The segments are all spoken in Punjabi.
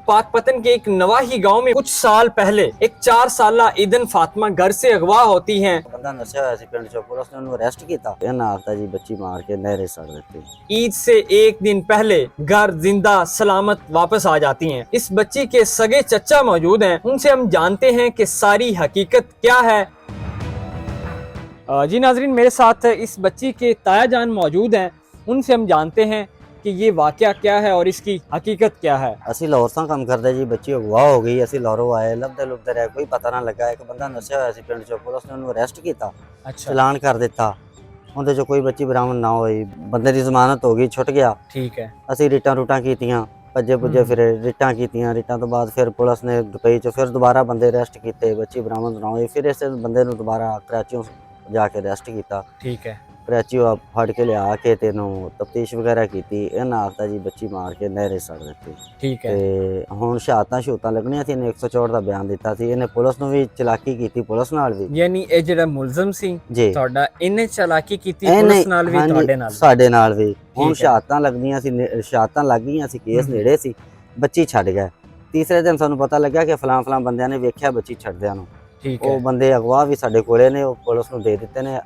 पाकपतन के एक नवाही गांव में कुछ साल पहले एक 4 साला ईदन फातिमा घर से अगवा होती हैं। ਬੰਦਾ ਨਸ਼ਾ ਹੋਇਆ ਸੀ ਪਿੰਡ ਚੋਂ, ਪੁਲਿਸ ਨੇ ਉਹਨੂੰ ਅਰੈਸਟ ਕੀਤਾ। ਇਹਨਾਂ ਆਖਤਾ ਜੀ ਬੱਚੀ ਮਾਰ ਕੇ ਨਹਿਰੇ ਸੜ ਦਿੱਤੀ। ईद से एक दिन पहले घर जिंदा सलामत वापस आ जाती हैं। इस बच्ची के सगे चचा मौजूद हैं, उनसे हम जानते हैं कि सारी हकीकत क्या है। जी नाजरीन, मेरे साथ इस बच्ची के ताया जान मौजूद हैं, उनसे हम जानते हैं कि ये वाकया क्या है और इसकी हकीकत क्या है। ਅਸੀਂ ਲਾਹੌਰ ਤੋਂ ਕੰਮ ਕਰਦੇ ਜੀ, ਬੱਚੀ ਅਗਵਾ ਹੋ ਗਈ। ਅਸੀਂ ਲਾਹੌਰੋਂ ਆਏ, ਲੱਭਦੇ ਰਹੇ, ਕੋਈ ਪਤਾ ਨਾ ਲੱਗਾ। ਇੱਕ ਬੰਦਾ ਨਸ਼ਾ ਹੋਇਆ ਸੀ ਪਿੰਡ ਚੋਂ, ਪੁਲਿਸ ਨੇ ਉਹਨੂੰ ਅਰੈਸਟ ਕੀਤਾ, अच्छा, ਚਲਾਨ ਕਰ ਦਿੱਤਾ। ਉਹਦੇ ਚੋਂ ਕੋਈ ਬੱਚੀ ਬਰਾਮਦ ਨਾ ਹੋਈ। ਬੰਦੇ ਦੀ ਜ਼ਮਾਨਤ ਹੋ ਗਈ, ਛੁੱਟ ਗਿਆ। ठीक है। ਅਸੀਂ ਰਿਟਾਂ ਰੂਟਾਂ ਕੀਤੀਆਂ, ਭੱਜੇ ਭੁੱਜੇ ਫਿਰੇ, ਰਿਟਾਂ ਕੀਤੀਆਂ। ਰਿਟਾਂ ਤੋਂ ਬਾਅਦ ਫਿਰ ਪੁਲਿਸ ਨੇ ਦੁਬਈ ਚੋਂ ਫਿਰ ਦੁਬਾਰਾ ਬੰਦੇ ਅਰੈਸਟ ਕੀਤੇ, ਬੱਚੀ ਬਰਾਮਦ ਨਾ ਹੋਈ। ਫਿਰ ਇਸੇ ਬੰਦੇ ਨੂੰ ਦੁਬਾਰਾ ਕਰਾਚੀੋਂ ਜਾ ਕੇ ਅਰੈਸਟ ਕੀਤਾ। ठीक है। ਕਰਾਚੀੋਂ ਫੜ ਕੇ ਲਿਆ ਕੇ ਤੇ ਇਹਨੂੰ ਤਫਤੀਸ਼ ਵਗੈਰਾ ਕੀਤੀ। ਇਹਨਾਂ ਆਖਤਾ ਜੀ ਬੱਚੀ ਮਾਰ ਕੇ ਨਹਿਰੇ ਸੜ ਦਿੱਤੀ। ठीक है। ਤੇ ਹੁਣ ਸ਼ਹਾਦਤਾਂ ਲੱਗਣੀਆਂ ਸੀ। ਇਹਨੇ 164 ਦਾ ਬਿਆਨ ਦਿੱਤਾ ਸੀ। ਇਹਨੇ ਪੁਲਿਸ ਨੂੰ ਵੀ ਚਲਾਕੀ ਕੀਤੀ, ਪੁਲਿਸ ਨਾਲ ਵੀ। यानी ये ਜਿਹੜਾ ਮੁਲਜ਼ਮ ਸੀ ਜੀ ਤੁਹਾਡਾ, ਇਹਨੇ ਚਾਲਾਕੀ ਕੀਤੀ ਇਹਨੇ- ਪੁਲਿਸ ਨਾਲ ਵੀ, ਹਾਂਜੀ, ਤੁਹਾਡੇ ਨਾਲ ਵੀ। ਸਾਡੇ ਨਾਲ ਵੀ। ਹੁਣ ਹੈ। ਸ਼ਹਾਦਤਾਂ ਲੱਗਣੀਆਂ ਸੀ, ਸ਼ਹਾਦਤਾਂ ਲੱਗ ਗਈਆਂ ਸੀ, ਕੇਸ ਨੇੜੇ ਸੀ। ਬੱਚੀ ਛੱਡ ਗਿਆ। ਤੀਸਰੇ ਦਿਨ ਸਾਨੂੰ ਪਤਾ ਲੱਗਿਆ ਕਿ ਫਲਾਂ ਬੰਦਿਆਂ ਨੇ ਵੇਖਿਆ ਬੱਚੀ ਛੱਡਦਿਆਂ ਨੂੰ। ठीक ਉਹ है। ਬੰਦੇ ਅਗਵਾ ਵੀ ਸਾਡੇ ਕੋਲੇ ਨੇ, ਉਹ ਪੁਲਿਸ ਨੂੰ ਦੇ ਦਿੱਤੇ ਨੇ।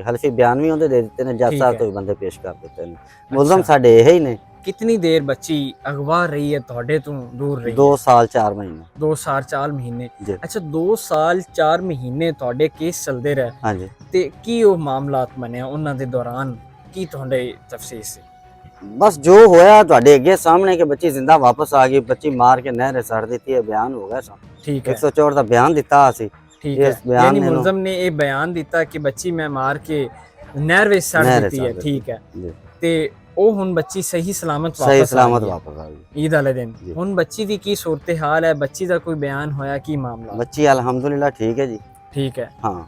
ਹਲਫੀ ਬਿਆਨ ਵੀ ਉਹਦੇ ਦੇ ਦਿੱਤੇ ਨੇ। ਜੱਜ ਠੀਕ ਸਾਹਿਬ ਹੈ। ਤੋਂ ਵੀ ਬੰਦੇ ਪੇਸ਼ ਕਰ ਦਿੱਤੇ ਨੇ। ਮੁਲਜ਼ਮ ਸਾਡੇ ਇਹ ਹੀ ਨੇ। कितनी देर बच्ची अगवा रही है ਤੁਹਾਡੇ ਤੋਂ ਦੂਰ ਰਹੀ 2 ਹੈ? ਸਾਲ 4 ਮਹੀਨੇ। 2 ਸਾਲ 4 ਮਹੀਨੇ। ਜੀ ਅੱਛਾ, 2 ਸਾਲ 4 ਮਹੀਨੇ ਤੁਹਾਡੇ ਕੇਸ ਚੱਲਦੇ ਰਹੇ ਹਾਂਜੀ। ਤੇ ਕੀ ਉਹ ਮਾਮਲਾਤ ਬਣੇ ਉਹਨਾਂ ਦੇ ਦੌਰਾਨ? ਕੀ ਤੁਹਾਡੇ ਤਫਸੀਰ ਸੀ? ਬਸ ਜੋ ਹੋਇਆ ਤੁਹਾਡੇ ਅੱਗੇ ਸਾਹਮਣੇ ਕਿ ਬੱਚੀ ਜ਼ਿੰਦਾ ਵਾਪਸ ਆ ਗਈ, ਬੱਚੀ ਮਾਰ ਕੇ ਨਹਿਰੇ ਸੜ ਦਿੱਤੀ ਹੈ। ਬਿਆਨ ਹੋ ਗਿਆ ਸਾਨੂੰ। ਠੀਕ ਹੈ। 164 ਦਾ ਬਿਆਨ ਦਿੱਤਾ ਅਸੀਂ। ਠੀਕ ਹੈ। ਇਸ ਬਿਆਨ ਯਾਨੀ ਨੇ ਮੁਲਜ਼ਮ ਨੇ ਇਹ ਬਿਆਨ ਦਿੱਤਾ ਕਿ ਬੱਚੀ ਮੈਂ ਮਾਰ ਕੇ ਨਹਿਰ ਵਿੱਚ ਸੜ ਦਿੱਤੀ ਹੈ। ਠੀਕ ਹੈ। ਜੀ ਤੇ ਉਹ ਹੁਣ ਬੱਚੀ ਸਹੀ ਸਲਾਮਤ ਸਹੀ ਵਾਪਸ ਸਲਾਮਤ ਆ ਗਈ ਵਾਪਸ ਆ ਗਈ ਈਦ ਵਾਲੇ ਦਿਨ। ਜੀ। ਹੁਣ ਬੱਚੀ ਦੀ ਕੀ ਸੂਰਤ ਹਾਲ ਹੈ? ਬੱਚੀ ਦਾ ਕੋਈ ਬਿਆਨ ਹੋਇਆ? ਕੀ ਮਾਮਲਾ? ਬੱਚੀ ਅਲਹਮਦੁਲਿਲਾ ਠੀਕ ਹੈ ਜੀ। ਠੀਕ ਹੈ। ਹਾਂ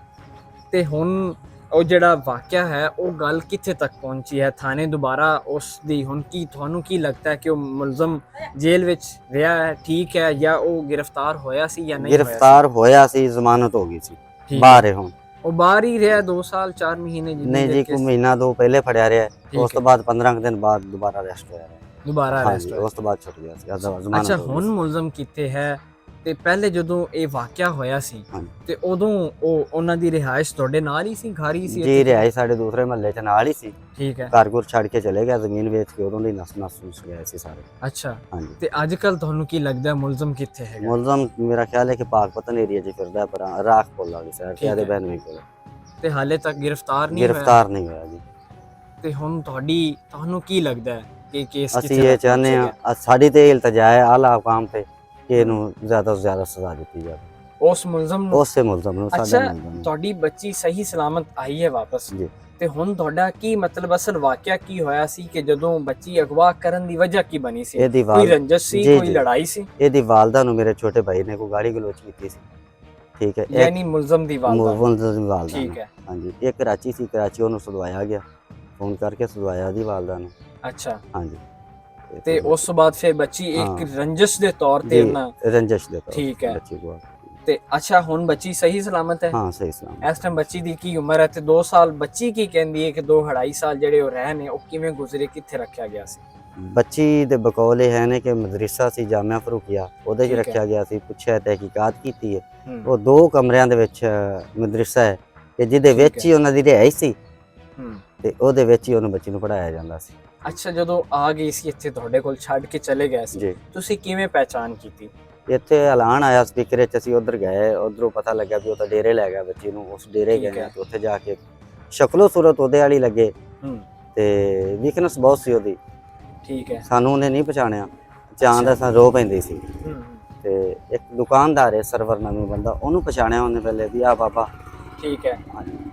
ਤੇ ਹੁਣ ਉਹ ਜਿਹੜਾ ਵਾਕਿਆ ਹੈ, ਉਹ ਗੱਲ ਕਿੱਥੇ ਤੱਕ ਪਹੁੰਚੀ ਹੈ? ਥਾਣੇ ਦੁਬਾਰਾ ਉਸ ਦੀ ਹੁਣ ਕੀ ਤੁਹਾਨੂੰ ਕੀ ਲੱਗਦਾ ਹੈ ਕਿ ਉਹ ਮੁਲਜ਼ਮ ਜੇਲ੍ਹ ਵਿੱਚ ਰਿਹਾ ਹੈ, ਠੀਕ ਹੈ, ਜਾਂ ਉਹ ਗ੍ਰਿਫਤਾਰ ਹੋਇਆ ਸੀ ਜਾਂ ਨਹੀਂ ਹੋਇਆ ਸੀ? ਗ੍ਰਿਫਤਾਰ ਹੋਇਆ ਸੀ, ਜ਼ਮਾਨਤ ਹੋ ਗਈ ਸੀ, ਠੀਕ ਬਾਹਰ ਹੈ ਹੁਣ। ਉਹ ਬਾਹਰ ਹੀ ਰਿਹਾ 2 ਸਾਲ 4 ਮਹੀਨੇ? ਨਹੀਂ ਜੀ, ਕੋਈ ਮਹੀਨਾ 2 ਪਹਿਲੇ ਫੜਿਆ ਰਿਹਾ। ਉਸ ਤੋਂ ਬਾਅਦ 15 ਦਿਨ ਬਾਅਦ ਦੁਬਾਰਾ ਅਰੈਸਟ ਹੋਇਆ। ਦੁਬਾਰਾ ਅਰੈਸਟ ਹਾਂਜੀ, ਹੋਇਆ। ਉਸ ਤੋਂ ਬਾਅਦ ਛੁੱਟ ਗਿਆ ਸੀ, ਜ਼ਮਾਨਤ ਅੱਛਾ, ਹੋ ਗਈ ਹੁਣ ਸੀ। ਮੁਲਜ਼ਮ ਕਿੱਥੇ ਹੈ? ਤੇ ਪਹਿਲੇ ਜਦੋਂ ਇਹ ਵਾਕਿਆ ਹੋਇਆ ਸੀ ਹਾਂਜੀ। ਤੇ ਉਦੋਂ ਉਹ ਉਹਨਾਂ ਦੀ ਰਿਹਾਇਸ਼ ਤੁਹਾਡੇ ਨਾਲ ਹੀ ਸੀ, ਘਰ ਹੀ ਸੀ? ਜੀ ਰਿਹਾਇਸ਼ ਸਾਡੇ ਦੂਸਰੇ ਮਹੱਲੇ 'ਚ ਨਾਲ ਹੀ ਸੀ। ਠੀਕ ਹੈ। ਘਰ ਛੱਡ ਕੇ ਚਲੇ ਗਿਆ, ਜ਼ਮੀਨ ਵੇਚ ਕੇ। ਉਦੋਂ ਦੀ ਨਸ ਗਏ ਸੀ ਸਾਰੇ। ਅੱਛਾ, ਹਾਂਜੀ। ਤੇ ਅੱਜ ਕੱਲ ਤੁਹਾਨੂੰ ਕੀ ਲੱਗਦਾ ਮੁਲਜ਼ਮ ਕਿੱਥੇ ਹੈਗਾ? ਮੁਲਜ਼ਮ ਮੇਰਾ ਖਿਆਲ ਹੈ ਕਿ ਪਾਕਪਤਨ ਏਰੀਆ 'ਚ ਫਿਰਦਾ, ਪਰ ਰਾਖ ਪੁੱਲ ਵਾਲੀ ਸਾਈਡ ਤੇ ਆਦੇ ਬਹਿਨਵੀ ਕੋਲ। ਤੇ ਹਾਲੇ ਤੱਕ ਗ੍ਰਿਫਤਾਰ ਨਹੀਂ ਹੋਇਆ? ਗ੍ਰਿਫਤਾਰ ਨਹੀਂ ਹੋਇਆ ਜੀ। ਤੇ ਹੁਣ ਤੁਹਾਨੂੰ ਕੀ ਲੱਗਦਾ ਹੈ ਕਿ ਕੇਸ ਅਸੀਂ ਇਹ ਚਾਹੁੰਦੇ ਹਾਂ, ਸਾਡੀ ਤੇ ਇਲਤਜਾ ਹੈ ਆਲਾ ਹਕਾਮ ਤੇ ਕਿ ਇਹਨੂੰ ਜ਼ਿਆਦਾ ਤੋਂ ਜ਼ਿਆਦਾ ਸਜ਼ਾ ਦਿੱਤੀ ਜਾਵੇ ਉਸ ਮੁਲਜ਼ਮ ਨੂੰ। ਉਸੇ ਮੁਲਜ਼ਮ ਨੂੰ, ਅੱਛਾ, ਸਾਡੇ ਮੁਲਜ਼ਮ ਨੂੰ। ਤੁਹਾਡੀ ਬੱਚੀ ਸਹੀ ਸਲਾਮਤ ਆਈ ਹੈ ਵਾਪਸ। ਜੀ। ਤੇ ਹੁਣ ਤੁਹਾਡਾ ਕੀ ਮਤਲਬ, ਅਸਲ ਵਾਕਿਆ ਕੀ ਹੋਇਆ ਸੀ ਕਿ ਜਦੋਂ ਬੱਚੀ ਅਗਵਾ ਕਰਨ ਦੀ ਵਜ੍ਹਾ ਕੀ ਬਣੀ ਸੀ? ਇਹਦੀ ਕੋਈ ਰੰਜਿਸ਼ ਸੀ, ਜੀ, ਕੋਈ ਜੀ। ਲੜਾਈ ਸੀ? ਇਹਦੀ ਵਾਲਦਾ ਨੂੰ ਮੇਰੇ ਛੋਟੇ ਭਾਈ ਨੇ ਕੋਈ ਗਾਲੀ ਗਲੋਚ ਕੀਤੀ ਸੀ। ਠੀਕ ਹੈ। ਯਾਨੀ ਮੁਲਜ਼ਮ ਦੀ ਵਾਲਦਾ? ਮੁਲਜ਼ਮ ਦੀ ਵਾਲਦਾ ਠੀਕ ਹੈ। ਹਾਂਜੀ। ਇਹ ਕਰਾਚੀ ਸੀ, ਕਰਾਚੀ ਉਹਨੂੰ ਸੁਧਵਾਇਆ ਗਿਆ, ਫੋਨ ਕਰਕੇ ਸੁਧਵਾਇਆ ਦੀ ਵਾਲਦਾ ਨੇ। ਅੱਛਾ। ਹਾਂਜੀ। ਤੇ ਉਸ ਤੋਂ ਬਾਅਦ ਫਿਰ ਬੱਚੀ ਇੱਕ ਰੰਜਿਸ਼ ਦੇ ਤੌਰ ਤੇ ਨਾ? ਰੰਜਿਸ਼ ਦੇ ਤੌਰ ਠੀਕ ਹੈ। ਬੱਚੀ ਕੋਲ। ਤੇ ਅੱਛਾ, ਹੁਣ ਬੱਚੀ ਸਹੀ ਸਲਾਮਤ ਹੈ? ਹਾਂ, ਸਹੀ ਸਲਾਮਤ। ਇਸ ਟਾਈਮ ਬੱਚੀ ਦੀ ਕੀ ਉਮਰ ਹੈ? ਤੇ 2 ਸਾਲ ਬੱਚੀ ਕੀ ਕਹਿੰਦੀ ਹੈ ਕਿ 2-2.5 ਸਾਲ ਜਿਹੜੇ ਉਹ ਰਹੇ ਨੇ, ਉਹ ਕਿਵੇਂ ਗੁਜ਼ਰੇ, ਕਿੱਥੇ ਰੱਖਿਆ ਗਿਆ ਸੀ? ਬੱਚੀ ਦੇ ਬਕੌਲ ਇਹ ਹੈ ਨੇ ਕਿ ਮਦਰਸਾ ਸੀ ਜਾਮਿਆ ਫਰੂਕੀਆ, ਉਹਦੇ 'ਚ ਠੀਕ ਹੈ। ਰੱਖਿਆ ਗਿਆ ਸੀ। ਪੁੱਛਿਆ, ਤਹਿਕੀਕਾਤ ਕੀਤੀ ਹੈ। ਹੂੰ। ਉਹ 2 ਕਮਰਿਆਂ ਦੇ ਵਿੱਚ ਮਦਰਸਾ ਹੈ ਕਿ ਜਿਹਦੇ ਠੀਕ ਵਿੱਚ ਹੀ ਉਹਨਾਂ ਦੀ ਰਿਹਾਇਸ਼ ਸੀ, ਹੂੰ। ਤੇ ਉਹਦੇ ਵਿੱਚ ਹੀ ਉਹਨੂੰ ਬੱਚੀ ਨੂੰ ਪੜਾਇਆ ਜਾਂਦਾ ਸੀ। ਅੱਛਾ, ਜਦੋਂ ਆ ਗਈ ਸੀ ਇੱਥੇ ਤੁਹਾਡੇ ਕੋਲ, ਛੱਡ ਕੇ ਚਲੇ ਗਏ ਸੀ, ਜੀ। ਤੁਸੀਂ ਕਿਵੇਂ ਪਹਿਚਾਨ ਕੀਤੀ? ਇੱਥੇ ਐਲਾਨ ਆਇਆ ਸਪੀਕਰ 'ਚ, ਅਸੀਂ ਉਧਰ ਗਏ। ਉਧਰੋਂ ਪਤਾ ਲੱਗਾ ਵੀ ਉਹ ਤਾਂ ਡੇਰੇ ਲੈ ਗਿਆ ਬੱਚੀ ਨੂੰ। ਉਸ ਡੇਰੇ ਠੀਕ ਗਏ ਹੈ। ਤੇ ਉੱਥੇ ਜਾ ਕੇ ਸ਼ਕਲੋ ਸੂਰਤ ਉਹਦੇ ਵਾਲੀ ਲੱਗੇ ਹੂੰ। ਤੇ ਵੀਕਨੈਸ ਬਹੁਤ ਸੀ ਉਹਦੀ। ਠੀਕ ਹੈ। ਸਾਨੂੰ ਉਹਨੇ ਨਹੀਂ ਪਛਾਣਿਆ। ਚਾਂ ਦਾ ਸਾਨੂੰ ਰੋ ਪੈਂਦੀ ਸੀ। ਹੂੰ। ਤੇ ਇੱਕ ਦੁਕਾਨਦਾਰ ਹੈ ਸਰਵਰ ਨਾਮੀ ਬੰਦਾ, ਉਹਨੂੰ ਪਛਾਣਿਆ ਉਹਨੇ ਪਹਿਲੇ ਵੀ ਆ ਬਾਬਾ। ਠੀਕ ਹੈ। ਹਾਂਜੀ।